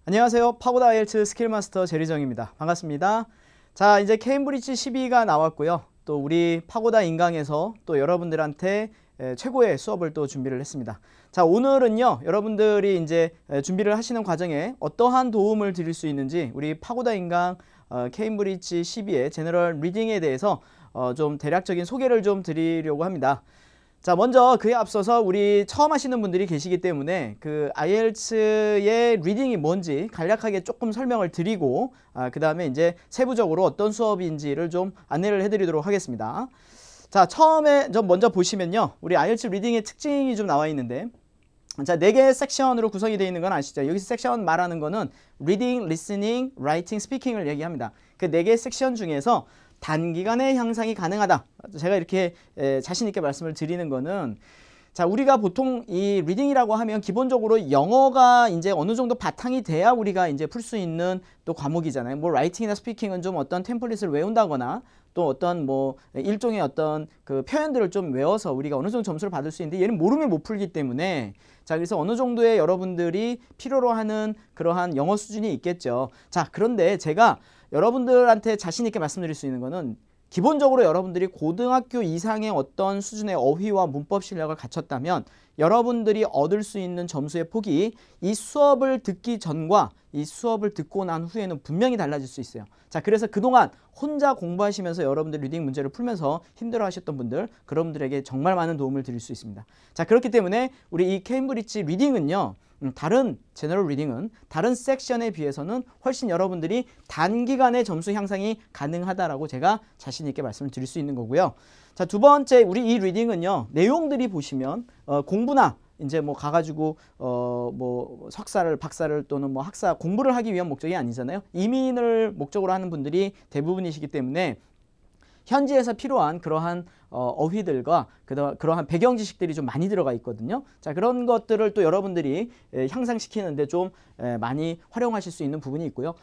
안녕하세요. 파고다 IELTS 스킬마스터 제리정입니다. 반갑습니다. 자, 이제 케임브리지 12가 나왔고요. 또 우리 파고다 인강에서 또 여러분들한테 최고의 수업을 또 준비를 했습니다. 자, 오늘은요, 여러분들이 이제 준비를 하시는 과정에 어떠한 도움을 드릴 수 있는지 우리 파고다 인강 케임브리지 12의 제너럴 리딩에 대해서 좀 대략적인 소개를 좀 드리려고 합니다. 자, 먼저 그에 앞서서 우리 처음 하시는 분들이 계시기 때문에 그 IELTS의 리딩이 뭔지 간략하게 조금 설명을 드리고 그 다음에 이제 세부적으로 어떤 수업인지를 좀 안내를 해드리도록 하겠습니다. 자, 처음에 좀 먼저 보시면요, 우리 IELTS 리딩의 특징이 좀 나와 있는데, 자, 4개의 섹션으로 구성이 되어 있는 건 아시죠? 여기서 섹션 말하는 거는 Reading, Listening, Writing, Speaking을 얘기합니다. 그 4개의 섹션 중에서 단기간에 향상이 가능하다. 제가 이렇게 자신 있게 말씀을 드리는 거는, 자, 우리가 보통 이 리딩이라고 하면 기본적으로 영어가 이제 어느 정도 바탕이 돼야 우리가 이제 풀 수 있는 또 과목이잖아요. 뭐 라이팅이나 스피킹은 좀 어떤 템플릿을 외운다거나 또 어떤 뭐 일종의 어떤 그 표현들을 좀 외워서 우리가 어느 정도 점수를 받을 수 있는데, 얘는 모르면 못 풀기 때문에, 자, 그래서 어느 정도의 여러분들이 필요로 하는 그러한 영어 수준이 있겠죠. 자, 그런데 제가 여러분들한테 자신 있게 말씀드릴 수 있는 거는, 기본적으로 여러분들이 고등학교 이상의 어떤 수준의 어휘와 문법 실력을 갖췄다면 여러분들이 얻을 수 있는 점수의 폭이 이 수업을 듣기 전과 이 수업을 듣고 난 후에는 분명히 달라질 수 있어요. 자, 그래서 그동안 혼자 공부하시면서 여러분들 리딩 문제를 풀면서 힘들어 하셨던 분들, 그런 분들에게 정말 많은 도움을 드릴 수 있습니다. 자, 그렇기 때문에 우리 이 케임브리지 리딩은요, 다른 제너럴 리딩은 다른 섹션에 비해서는 훨씬 여러분들이 단기간에 점수 향상이 가능하다라고 제가 자신 있게 말씀을 드릴 수 있는 거고요. 자, 두 번째, 우리 이 리딩은요, 내용들이 보시면 공부나 이제 뭐 가가지고 뭐 석사를, 박사를 또는 뭐 학사 공부를 하기 위한 목적이 아니잖아요. 이민을 목적으로 하는 분들이 대부분이시기 때문에 현지에서 필요한 그러한 어휘들과 그러한 배경 지식들이 좀 많이 들어가 있거든요. 자, 그런 것들을 또 여러분들이 향상시키는데 좀 많이 활용하실 수 있는 부분이 있고요.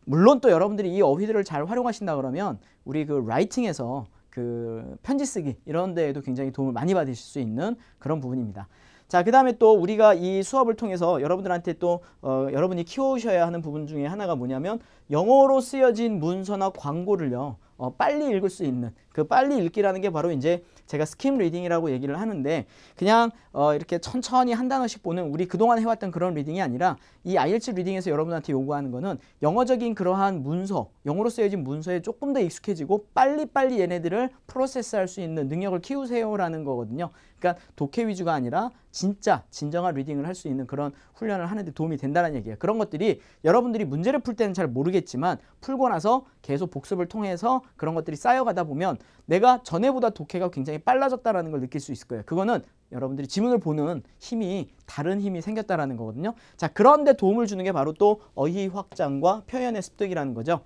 물론 또 여러분들이 이 어휘들을 잘 활용하신다 그러면 우리 그 라이팅에서 그 편지 쓰기 이런 데에도 굉장히 도움을 많이 받으실 수 있는 그런 부분입니다. 자, 그 다음에 또 우리가 이 수업을 통해서 여러분들한테 또 여러분이 키워오셔야 하는 부분 중에 하나가 뭐냐면, 영어로 쓰여진 문서나 광고를요 빨리 읽을 수 있는, 그 빨리 읽기라는 게 바로 이제 제가 스kim 리딩이라고 얘기를 하는데, 그냥 이렇게 천천히 한 단어씩 보는 우리 그동안 해왔던 그런 리딩이 아니라, 이 IELTS 리딩에서 여러분한테 요구하는 거는 영어적인 그러한 문서, 영어로 쓰여진 문서에 조금 더 익숙해지고 빨리빨리 얘네들을 프로세스할 수 있는 능력을 키우세요라는 거거든요. 그러니까 독해 위주가 아니라 진짜 진정한 리딩을 할 수 있는 그런 훈련을 하는 데 도움이 된다는 얘기예요. 그런 것들이 여러분들이 문제를 풀 때는 잘 모르겠지만 풀고 나서 계속 복습을 통해서 그런 것들이 쌓여가다 보면 내가 전에보다 독해가 굉장히 빨라졌다는 걸 느낄 수 있을 거예요. 그거는 여러분들이 지문을 보는 힘이, 다른 힘이 생겼다는 거거든요. 자, 그런데 도움을 주는 게 바로 또 어휘 확장과 표현의 습득이라는 거죠.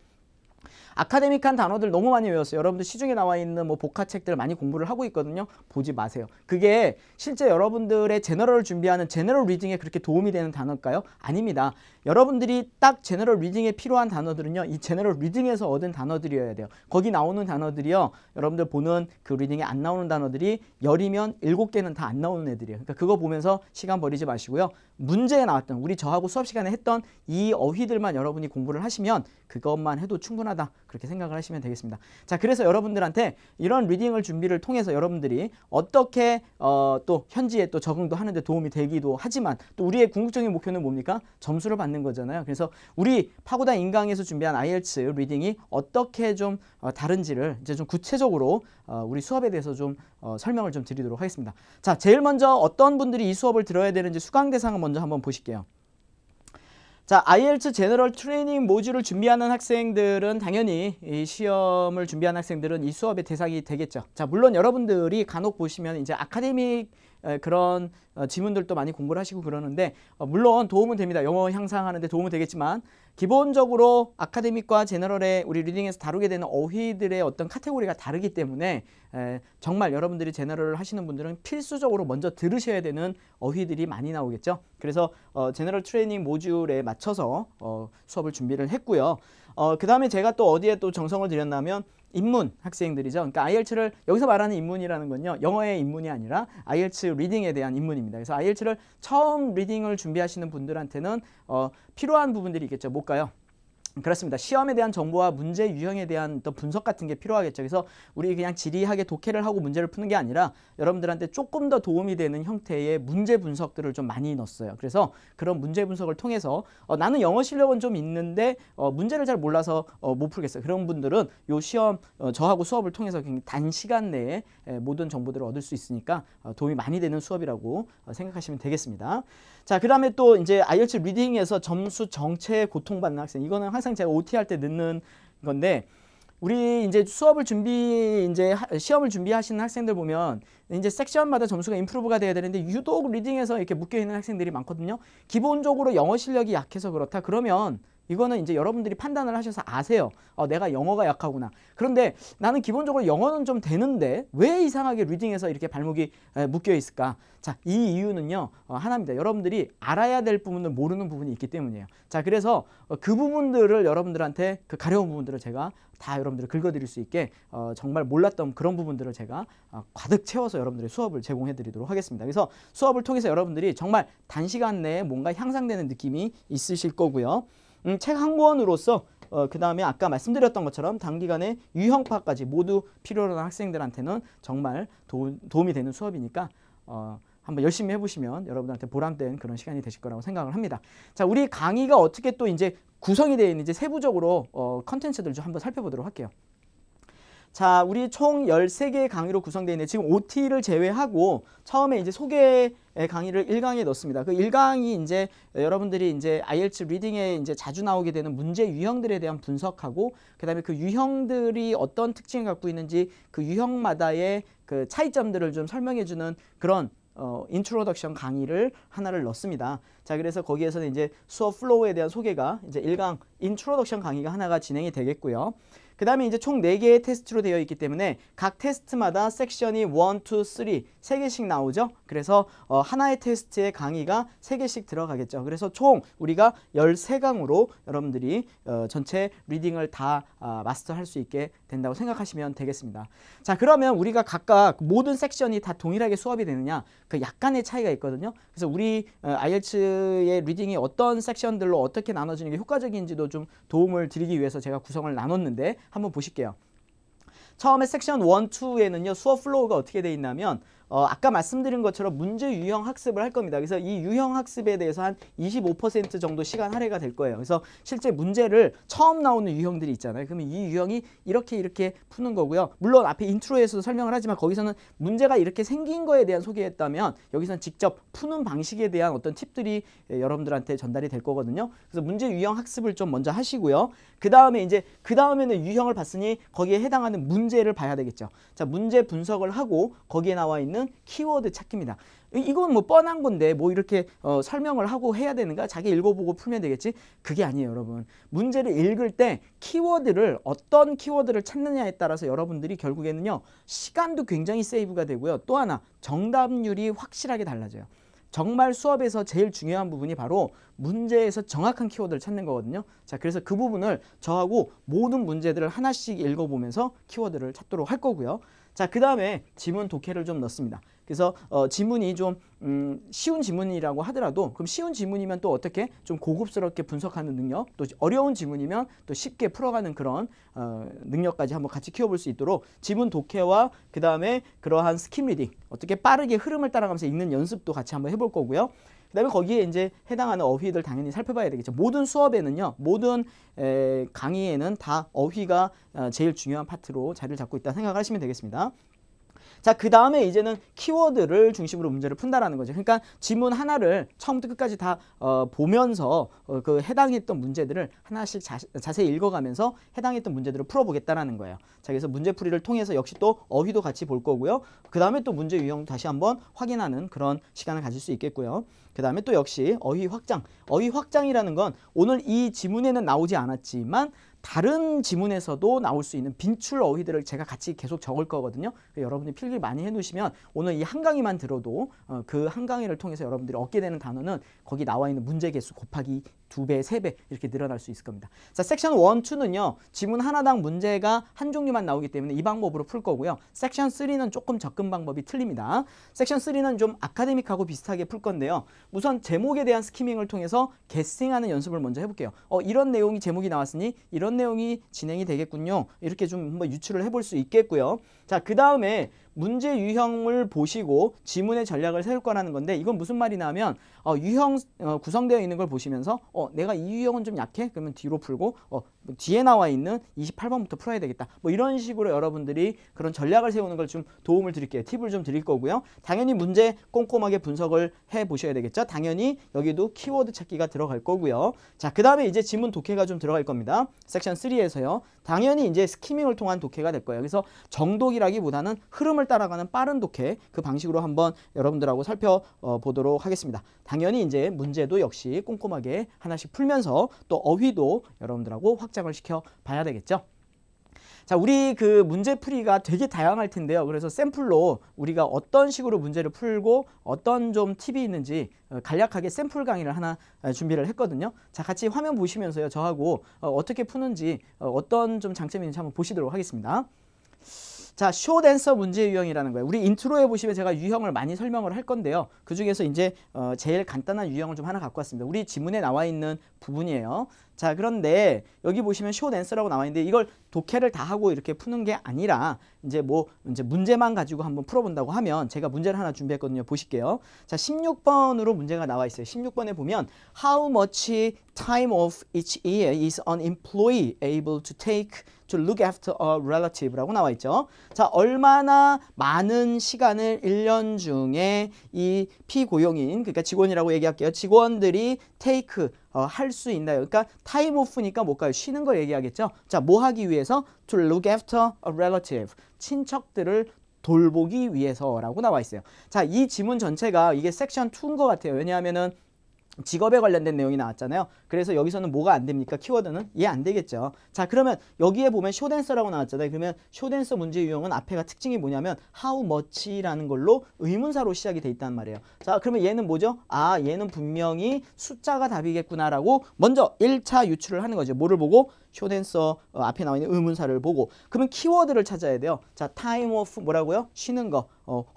아카데믹한 단어들 너무 많이 외웠어요. 여러분들 시중에 나와 있는 뭐 복화책들 많이 공부를 하고 있거든요. 보지 마세요. 그게 실제 여러분들의 제너럴을 준비하는 제너럴 리딩에 그렇게 도움이 되는 단어일까요? 아닙니다. 여러분들이 딱 제너럴 리딩에 필요한 단어들은요, 이 제너럴 리딩에서 얻은 단어들이어야 돼요. 거기 나오는 단어들이요, 여러분들 보는 그 리딩에 안 나오는 단어들이 10이면 7개는 다 안 나오는 애들이에요. 그러니까 그거 보면서 시간 버리지 마시고요. 문제에 나왔던, 우리 저하고 수업 시간에 했던 이 어휘들만 여러분이 공부를 하시면 그것만 해도 충분하다, 그렇게 생각을 하시면 되겠습니다. 자, 그래서 여러분들한테 이런 리딩을 준비를 통해서 여러분들이 어떻게 또 현지에 또 적응도 하는데 도움이 되기도 하지만, 또 우리의 궁극적인 목표는 뭡니까? 점수를 받는 거잖아요. 그래서 우리 파고다 인강에서 준비한 IELTS 리딩이 어떻게 좀 다른지를 이제 좀 구체적으로 우리 수업에 대해서 좀 설명을 좀 드리도록 하겠습니다. 자, 제일 먼저 어떤 분들이 이 수업을 들어야 되는지 수강 대상을 먼저 한번 보실게요. 자, IELTS 제너럴 트레이닝 모듈을 준비하는 학생들은 당연히, 이 시험을 준비하는 학생들은 이 수업의 대상이 되겠죠. 자, 물론 여러분들이 간혹 보시면 이제 아카데믹 그런 지문들도 많이 공부를 하시고 그러는데, 물론 도움은 됩니다. 영어 향상하는 데 도움은 되겠지만, 기본적으로 아카데믹과 제너럴의 우리 리딩에서 다루게 되는 어휘들의 어떤 카테고리가 다르기 때문에 정말 여러분들이 제너럴을 하시는 분들은 필수적으로 먼저 들으셔야 되는 어휘들이 많이 나오겠죠. 그래서 제너럴 트레이닝 모듈에 맞춰서 수업을 준비를 했고요. 그 다음에 제가 또 어디에 또 정성을 들였냐면, 입문 학생들이죠. 그러니까 IELTS를 여기서 말하는 입문이라는 건요. 영어의 입문이 아니라 IELTS 리딩에 대한 입문입니다. 그래서 IELTS를 처음 리딩을 준비하시는 분들한테는 필요한 부분들이 있겠죠. 뭘까요? 그렇습니다. 시험에 대한 정보와 문제 유형에 대한 또 분석 같은 게 필요하겠죠. 그래서 우리 그냥 지리하게 독해를 하고 문제를 푸는 게 아니라 여러분들한테 조금 더 도움이 되는 형태의 문제 분석들을 좀 많이 넣었어요. 그래서 그런 문제 분석을 통해서 나는 영어 실력은 좀 있는데 문제를 잘 몰라서 못 풀겠어요. 그런 분들은 요 시험 저하고 수업을 통해서 굉장히 단시간 내에 모든 정보들을 얻을 수 있으니까 도움이 많이 되는 수업이라고 생각하시면 되겠습니다. 자, 그 다음에 또 이제 IELTS 리딩에서 점수 정체에 고통받는 학생, 이거는 항상 제가 OT 할 때 넣는 건데, 우리 이제 시험을 준비하시는 학생들 보면 이제 섹션마다 점수가 임프루브가 돼야 되는데 유독 리딩에서 이렇게 묶여 있는 학생들이 많거든요. 기본적으로 영어 실력이 약해서 그렇다. 그러면 이거는 이제 여러분들이 판단을 하셔서 아세요. 내가 영어가 약하구나. 그런데 나는 기본적으로 영어는 좀 되는데 왜 이상하게 리딩에서 이렇게 발목이 묶여 있을까? 자, 이 이유는요. 하나입니다. 여러분들이 알아야 될 부분을 모르는 부분이 있기 때문이에요. 자, 그래서 그 부분들을 여러분들한테 그 가려운 부분들을 제가 다 여러분들을 긁어드릴 수 있게 정말 몰랐던 그런 부분들을 제가 가득 채워서 여러분들의 수업을 제공해 드리도록 하겠습니다. 그래서 수업을 통해서 여러분들이 정말 단시간 내에 뭔가 향상되는 느낌이 있으실 거고요. 책 한 권으로서 그 다음에 아까 말씀드렸던 것처럼 단기간에 유형파까지 모두 필요로 하는 학생들한테는 정말 도움이 되는 수업이니까 한번 열심히 해보시면 여러분들한테 보람된 그런 시간이 되실 거라고 생각을 합니다. 자, 우리 강의가 어떻게 또 이제 구성이 되어 있는지 세부적으로 컨텐츠들 좀 한번 살펴보도록 할게요. 자, 우리 총 13개의 강의로 구성되어 있는데 지금 OT를 제외하고 처음에 이제 소개 강의를 1강에 넣습니다. 그 1강이 이제 여러분들이 이제 IELTS 리딩에 이제 자주 나오게 되는 문제 유형들에 대한 분석하고 그다음에 그 유형들이 어떤 특징을 갖고 있는지 그 유형마다의 그 차이점들을 좀 설명해 주는 그런 인트로덕션 강의를 하나를 넣습니다. 자, 그래서 거기에서는 이제 수업 플로우에 대한 소개가 이제 1강 인트로덕션 강의가 하나가 진행이 되겠고요. 그 다음에 이제 총 4개의 테스트로 되어 있기 때문에 각 테스트마다 섹션이 1, 2, 3, 3개씩 나오죠. 그래서 하나의 테스트에 강의가 3개씩 들어가겠죠. 그래서 총 우리가 13강으로 여러분들이 전체 리딩을 다 마스터할 수 있게 된다고 생각하시면 되겠습니다. 자, 그러면 우리가 각각 모든 섹션이 다 동일하게 수업이 되느냐? 그 약간의 차이가 있거든요. 그래서 우리 IELTS의 리딩이 어떤 섹션들로 어떻게 나눠지는 게 효과적인지도 좀 도움을 드리기 위해서 제가 구성을 나눴는데 한번 보실게요. 처음에 섹션 1, 2에는요. 수업 플로우가 어떻게 되어 있냐면 아까 말씀드린 것처럼 문제 유형 학습을 할 겁니다. 그래서 이 유형 학습에 대해서 한 25% 정도 시간 할애가 될 거예요. 그래서 실제 문제를 처음 나오는 유형들이 있잖아요. 그러면 이 유형이 이렇게 푸는 거고요. 물론 앞에 인트로에서도 설명을 하지만 거기서는 문제가 이렇게 생긴 거에 대한 소개했다면 여기서는 직접 푸는 방식에 대한 어떤 팁들이 여러분들한테 전달이 될 거거든요. 그래서 문제 유형 학습을 좀 먼저 하시고요. 그 다음에는 유형을 봤으니 거기에 해당하는 문제를 봐야 되겠죠. 자, 문제 분석을 하고 거기에 나와 있는 키워드 찾기입니다. 이건 뭐 뻔한 건데 뭐 이렇게 설명을 하고 해야 되는가? 자기 읽어보고 풀면 되겠지? 그게 아니에요, 여러분. 문제를 읽을 때 키워드를 어떤 키워드를 찾느냐에 따라서 여러분들이 결국에는요. 시간도 굉장히 세이브가 되고요. 또 하나 정답률이 확실하게 달라져요. 정말 수업에서 제일 중요한 부분이 바로 문제에서 정확한 키워드를 찾는 거거든요. 자, 그래서 그 부분을 저하고 모든 문제들을 하나씩 읽어보면서 키워드를 찾도록 할 거고요. 자, 그 다음에 지문 독해를 좀 넣습니다. 그래서 지문이 좀 쉬운 지문이라고 하더라도 그럼 쉬운 지문이면 또 어떻게 좀 고급스럽게 분석하는 능력, 또 어려운 지문이면 또 쉽게 풀어가는 그런 능력까지 한번 같이 키워볼 수 있도록 지문 독해와 그 다음에 그러한 스kim 리딩, 어떻게 빠르게 흐름을 따라가면서 읽는 연습도 같이 한번 해볼 거고요. 그 다음에 거기에 이제 해당하는 어휘들 당연히 살펴봐야 되겠죠. 모든 수업에는요, 모든 강의에는 다 어휘가 제일 중요한 파트로 자리를 잡고 있다 생각하시면 되겠습니다. 자, 그 다음에 이제는 키워드를 중심으로 문제를 푼다라는 거죠. 그러니까 지문 하나를 처음부터 끝까지 다 보면서 그 해당했던 문제들을 하나씩 자세히 읽어가면서 해당했던 문제들을 풀어보겠다라는 거예요. 자, 그래서 문제풀이를 통해서 역시 또 어휘도 같이 볼 거고요. 그 다음에 또 문제 유형 다시 한번 확인하는 그런 시간을 가질 수 있겠고요. 그 다음에 또 역시 어휘 확장. 어휘 확장이라는 건 오늘 이 지문에는 나오지 않았지만 다른 지문에서도 나올 수 있는 빈출 어휘들을 제가 같이 계속 적을 거거든요. 여러분들이 필기 많이 해놓으시면 오늘 이 한 강의만 들어도 그 한 강의를 통해서 여러분들이 얻게 되는 단어는 거기 나와 있는 문제 개수 곱하기 2배, 3배 이렇게 늘어날 수 있을 겁니다. 자, 섹션 1, 2는요. 지문 하나당 문제가 한 종류만 나오기 때문에 이 방법으로 풀 거고요. 섹션 3는 조금 접근 방법이 틀립니다. 섹션 3는 좀 아카데믹하고 비슷하게 풀 건데요. 우선 제목에 대한 스키밍을 통해서 게스팅하는 연습을 먼저 해볼게요. 이런 내용이 제목이 나왔으니 이런 내용이 진행이 되겠군요. 이렇게 좀 한번 유추를 해볼 수 있겠고요. 자, 그 다음에 문제 유형을 보시고 지문의 전략을 세울 거라는 건데 이건 무슨 말이냐 하면 유형 구성되어 있는 걸 보시면서 내가 이 유형은 좀 약해? 그러면 뒤로 풀고 뒤에 나와 있는 28번부터 풀어야 되겠다. 뭐 이런 식으로 여러분들이 그런 전략을 세우는 걸 좀 도움을 드릴게요. 팁을 좀 드릴 거고요. 당연히 문제 꼼꼼하게 분석을 해 보셔야 되겠죠. 당연히 여기도 키워드 찾기가 들어갈 거고요. 자, 그 다음에 이제 지문 독해가 좀 들어갈 겁니다. 섹션 3에서요. 당연히 이제 스키밍을 통한 독해가 될 거예요. 그래서 정독이라기보다는 흐름을 따라가는 빠른 독해 그 방식으로 한번 여러분들하고 살펴보도록 하겠습니다. 당연히 이제 문제도 역시 꼼꼼하게 하나씩 풀면서 또 어휘도 여러분들하고 확장을 시켜 봐야 되겠죠. 자, 우리 그 문제풀이가 되게 다양할 텐데요. 그래서 샘플로 우리가 어떤 식으로 문제를 풀고 어떤 좀 팁이 있는지 간략하게 샘플 강의를 하나 준비를 했거든요. 자, 같이 화면 보시면서요. 저하고 어떻게 푸는지 어떤 좀 장점이 있는지 한번 보시도록 하겠습니다. 자, 숏 앤서 문제 유형이라는 거예요. 우리 인트로에 보시면 제가 유형을 많이 설명을 할 건데요. 그 중에서 이제 제일 간단한 유형을 좀 하나 갖고 왔습니다. 우리 지문에 나와 있는 부분이에요. 자, 그런데 여기 보시면 숏 앤서라고 나와 있는데 이걸 독해를 다 하고 이렇게 푸는 게 아니라 이제 문제만 가지고 한번 풀어본다고 하면 제가 문제를 하나 준비했거든요. 보실게요. 자, 16번으로 문제가 나와 있어요. 16번에 보면 How much time of each year is an employee able to take to look after a relative라고 나와 있죠. 자, 얼마나 많은 시간을 1년 중에 이 피고용인, 그러니까 직원이라고 얘기할게요. 직원들이 take 할 수 있나요? 그러니까 타임 오프니까 뭘까요? 쉬는 걸 얘기하겠죠. 자, 뭐 하기 위해서? To look after a relative. 친척들을 돌보기 위해서라고 나와 있어요. 자, 이 지문 전체가 이게 섹션 2인 것 같아요. 왜냐하면은 직업에 관련된 내용이 나왔잖아요. 그래서 여기서는 뭐가 안 됩니까? 키워드는 이해 안 되겠죠. 자, 그러면 여기에 보면 숏 앤서라고 나왔잖아요. 그러면 숏 앤서 문제 유형은 앞에가 특징이 뭐냐면 how much라는 걸로 의문사로 시작이 돼 있단 말이에요. 자, 그러면 얘는 뭐죠? 아, 얘는 분명히 숫자가 답이겠구나라고 먼저 1차 유추를 하는 거죠. 뭐를 보고? 숏 앤서 앞에 나와 있는 의문사를 보고 그러면 키워드를 찾아야 돼요. 자, time off 뭐라고요? 쉬는 거.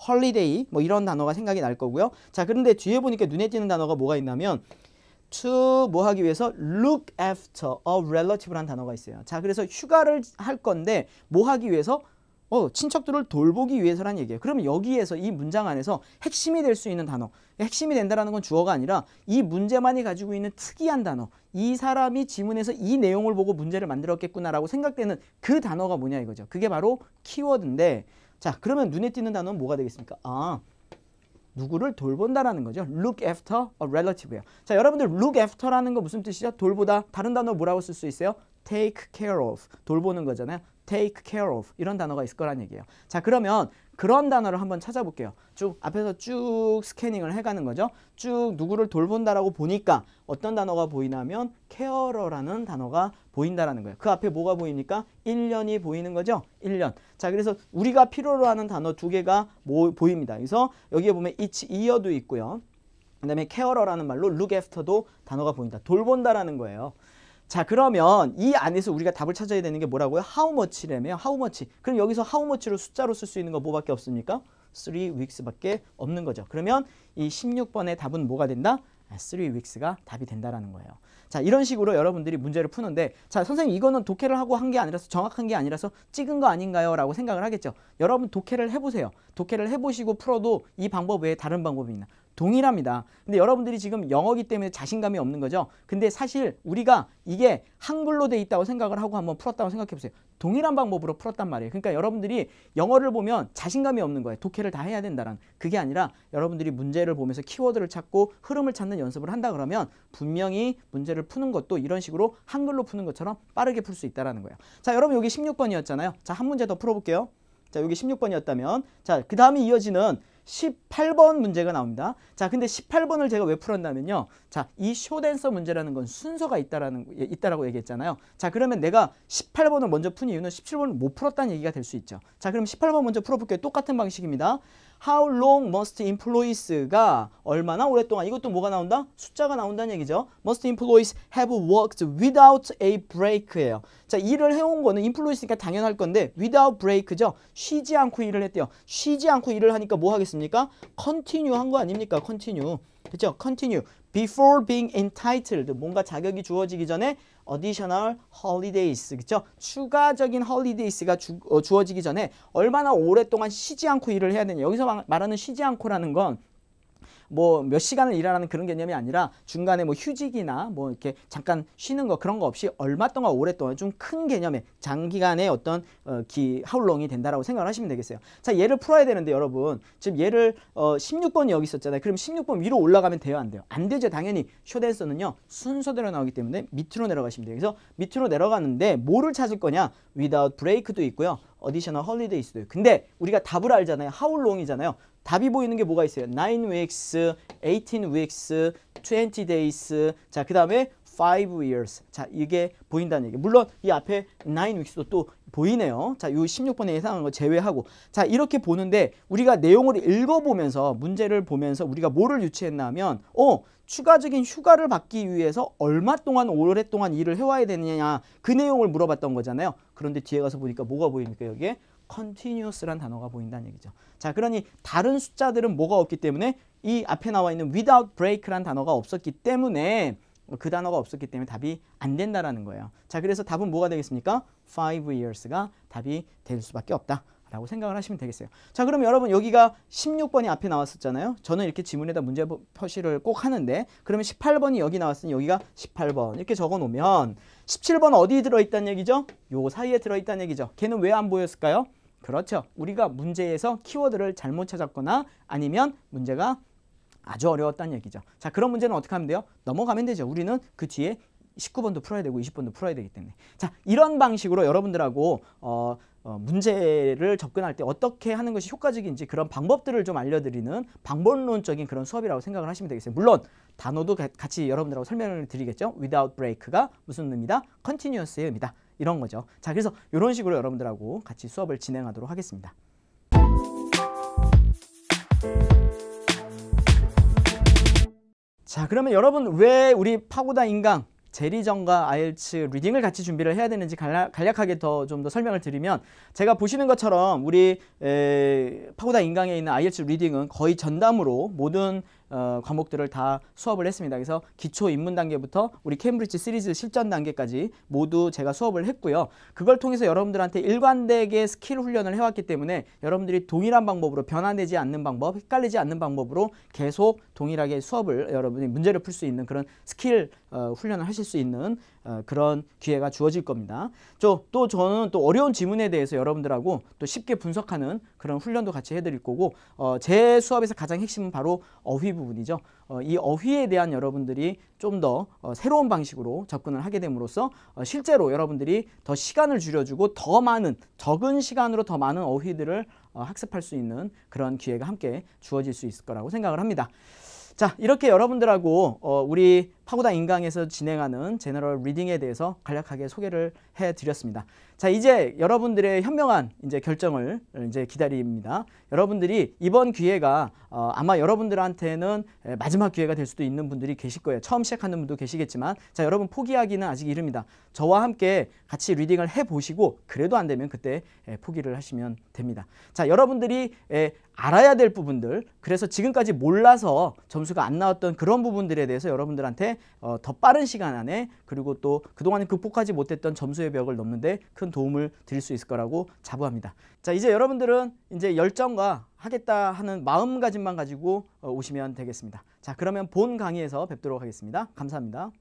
holiday 뭐 이런 단어가 생각이 날 거고요. 자, 그런데 뒤에 보니까 눈에 띄는 단어가 뭐가 있냐면 to 뭐 하기 위해서 look after a relative라는 단어가 있어요. 자, 그래서 휴가를 할 건데 뭐 하기 위해서? 친척들을 돌보기 위해서란 얘기예요. 그러면 여기에서 이 문장 안에서 핵심이 될 수 있는 단어, 핵심이 된다라는 건 주어가 아니라 이 문제만이 가지고 있는 특이한 단어, 이 사람이 지문에서 이 내용을 보고 문제를 만들었겠구나라고 생각되는 그 단어가 뭐냐 이거죠. 그게 바로 키워드인데 자, 그러면 눈에 띄는 단어는 뭐가 되겠습니까? 아, 누구를 돌본다라는 거죠. Look after a relative예요. 자, 여러분들 look after라는 거 무슨 뜻이죠? 돌보다. 다른 단어 뭐라고 쓸 수 있어요? Take care of. 돌보는 거잖아요. Take care of. 이런 단어가 있을 거란 얘기예요. 자, 그러면 그런 단어를 한번 찾아볼게요. 쭉 앞에서 쭉 스캐닝을 해가는 거죠. 쭉 누구를 돌본다라고 보니까 어떤 단어가 보이냐면 care라는 단어가 보인다라는 거예요. 그 앞에 뭐가 보입니까? 1년이 보이는 거죠. 1년. 자, 그래서 우리가 필요로 하는 단어 두 개가 보입니다. 그래서 여기에 보면 each year도 있고요. 그 다음에 care라는 말로 look after도 단어가 보인다. 돌본다라는 거예요. 자, 그러면 이 안에서 우리가 답을 찾아야 되는 게 뭐라고요? How much라며? How much. 그럼 여기서 how much로 숫자로 쓸 수 있는 거 뭐밖에 없습니까? 3 weeks밖에 없는 거죠. 그러면 이 16번의 답은 뭐가 된다? 3 weeks가 답이 된다라는 거예요. 자, 이런 식으로 여러분들이 문제를 푸는데 자, 선생님 이거는 독해를 하고 한 게 아니라서 정확한 게 아니라서 찍은 거 아닌가요? 라고 생각을 하겠죠. 여러분 독해를 해보세요. 독해를 해보시고 풀어도 이 방법 외에 다른 방법이 있나? 동일합니다. 근데 여러분들이 지금 영어기 때문에 자신감이 없는 거죠. 근데 사실 우리가 이게 한글로 돼 있다고 생각을 하고 한번 풀었다고 생각해 보세요. 동일한 방법으로 풀었단 말이에요. 그러니까 여러분들이 영어를 보면 자신감이 없는 거예요. 독해를 다 해야 된다는. 그게 아니라 여러분들이 문제를 보면서 키워드를 찾고 흐름을 찾는 연습을 한다 그러면 분명히 문제를 푸는 것도 이런 식으로 한글로 푸는 것처럼 빠르게 풀 수 있다는 거예요. 자, 여러분 여기 16번이었잖아요. 자, 한 문제 더 풀어볼게요. 자, 여기 16번이었다면 자, 그 다음에 이어지는 18번 문제가 나옵니다. 자, 근데 18번을 제가 왜 풀었냐면요. 자, 이 쇼댄서 문제라는 건 순서가 있다라고 얘기했잖아요. 자, 그러면 내가 18번을 먼저 푼 이유는 17번을 못 풀었다는 얘기가 될 수 있죠. 자, 그럼 18번 먼저 풀어볼게요. 똑같은 방식입니다. How long must employees가 얼마나 오랫동안, 이것도 뭐가 나온다? 숫자가 나온다는 얘기죠. Must employees have worked without a break예요. 자, 일을 해온 거는 employees니까 당연할 건데 without break죠. 쉬지 않고 일을 했대요. 쉬지 않고 일을 하니까 뭐 하겠습니까? continue 한 거 아닙니까? continue. 그렇죠? continue. Before being entitled. 뭔가 자격이 주어지기 전에 additional holidays. 그렇죠? 추가적인 holidays가 주어지기 전에 얼마나 오랫동안 쉬지 않고 일을 해야 되냐. 여기서 말하는 쉬지 않고라는 건 뭐 몇 시간을 일하는 그런 개념이 아니라 중간에 뭐 휴직이나 뭐 이렇게 잠깐 쉬는 거 그런 거 없이 얼마 동안 오랫동안 좀 큰 개념의 장기간의 어떤 how long이 된다라고 생각을 하시면 되겠어요. 자, 얘를 풀어야 되는데 여러분 지금 얘를 16번이 여기 있었잖아요. 그럼 16번 위로 올라가면 돼요, 안 돼요? 안 되죠. 당연히 쇼댄서는요 순서대로 나오기 때문에 밑으로 내려가시면 돼요. 그래서 밑으로 내려가는데 뭐를 찾을 거냐? without break도 있고요. additional holidays도 있고요. 근데 우리가 답을 알잖아요. how long이잖아요. 답이 보이는 게 뭐가 있어요? 9 weeks, 18 weeks, 20 days. 자, 그 다음에 5 years. 자, 이게 보인다는 얘기. 물론 이 앞에 9 weeks도 또 보이네요. 자, 이 16번에 예상한 거 제외하고. 자, 이렇게 보는데 우리가 내용을 읽어보면서 문제를 보면서 우리가 뭐를 유추했나 하면 추가적인 휴가를 받기 위해서 얼마 동안 오랫동안 일을 해와야 되느냐 그 내용을 물어봤던 거잖아요. 그런데 뒤에 가서 보니까 뭐가 보입니까? 여기에 continuous란 단어가 보인다는 얘기죠. 자, 그러니 다른 숫자들은 뭐가 없기 때문에 이 앞에 나와 있는 without break란 단어가 없었기 때문에 그 단어가 없었기 때문에 답이 안 된다라는 거예요. 자, 그래서 답은 뭐가 되겠습니까? 5 years가 답이 될 수밖에 없다. 라고 생각을 하시면 되겠어요. 자, 그럼 여러분 여기가 16번이 앞에 나왔었잖아요. 저는 이렇게 지문에다 문제 표시를 꼭 하는데 그러면 18번이 여기 나왔으니 여기가 18번 이렇게 적어 놓으면 17번 어디 들어있다는 얘기죠? 요 사이에 들어있다는 얘기죠. 걔는 왜 안 보였을까요? 그렇죠. 우리가 문제에서 키워드를 잘못 찾았거나 아니면 문제가 아주 어려웠다는 얘기죠. 자, 그런 문제는 어떻게 하면 돼요? 넘어가면 되죠. 우리는 그 뒤에 19번도 풀어야 되고 20번도 풀어야 되기 때문에. 자, 이런 방식으로 여러분들하고 문제를 접근할 때 어떻게 하는 것이 효과적인지 그런 방법들을 좀 알려드리는 방법론적인 그런 수업이라고 생각을 하시면 되겠어요. 물론 단어도 같이 여러분들하고 설명을 드리겠죠. without break가 무슨 의미다? continuous의 의미다. 이런 거죠. 자, 그래서 이런 식으로 여러분들하고 같이 수업을 진행하도록 하겠습니다. 자, 그러면 여러분 왜 우리 파고다 인강 제리정과 아이엘츠 리딩을 같이 준비를 해야 되는지 간략하게 좀 더 설명을 드리면 제가 보시는 것처럼 우리 파고다 인강에 있는 아이엘츠 리딩은 거의 전담으로 모든 과목들을 다 수업을 했습니다. 그래서 기초 입문 단계부터 우리 케임브리지 시리즈 실전 단계까지 모두 제가 수업을 했고요. 그걸 통해서 여러분들한테 일관되게 스킬 훈련을 해왔기 때문에 여러분들이 동일한 방법으로 변화되지 않는 방법, 헷갈리지 않는 방법으로 계속 동일하게 수업을 여러분이 문제를 풀 수 있는 그런 스킬 훈련을 하실 수 있는 그런 기회가 주어질 겁니다. 또 저는 또 어려운 지문에 대해서 여러분들하고 또 쉽게 분석하는 그런 훈련도 같이 해드릴 거고 제 수업에서 가장 핵심은 바로 어휘 부분이죠. 이 어휘에 대한 여러분들이 좀 더 새로운 방식으로 접근을 하게 됨으로써 실제로 여러분들이 더 시간을 줄여주고 더 많은 적은 시간으로 더 많은 어휘들을 학습할 수 있는 그런 기회가 함께 주어질 수 있을 거라고 생각을 합니다. 자, 이렇게 여러분들하고 우리 파고다 인강에서 진행하는 제너럴 리딩에 대해서 간략하게 소개를 해드렸습니다. 자, 이제 여러분들의 현명한 이제 결정을 이제 기다립니다. 여러분들이 이번 기회가 아마 여러분들한테는 마지막 기회가 될 수도 있는 분들이 계실 거예요. 처음 시작하는 분도 계시겠지만 자, 여러분 포기하기는 아직 이릅니다. 저와 함께 같이 리딩을 해보시고 그래도 안 되면 그때 포기를 하시면 됩니다. 자, 여러분들이 알아야 될 부분들, 그래서 지금까지 몰라서 점수가 안 나왔던 그런 부분들에 대해서 여러분들한테 더 빠른 시간 안에 그리고 또 그동안 극복하지 못했던 점수의 벽을 넘는데 큰 도움을 드릴 수 있을 거라고 자부합니다. 자, 이제 여러분들은 이제 열정과 하겠다 하는 마음가짐만 가지고 오시면 되겠습니다. 자, 그러면 본 강의에서 뵙도록 하겠습니다. 감사합니다.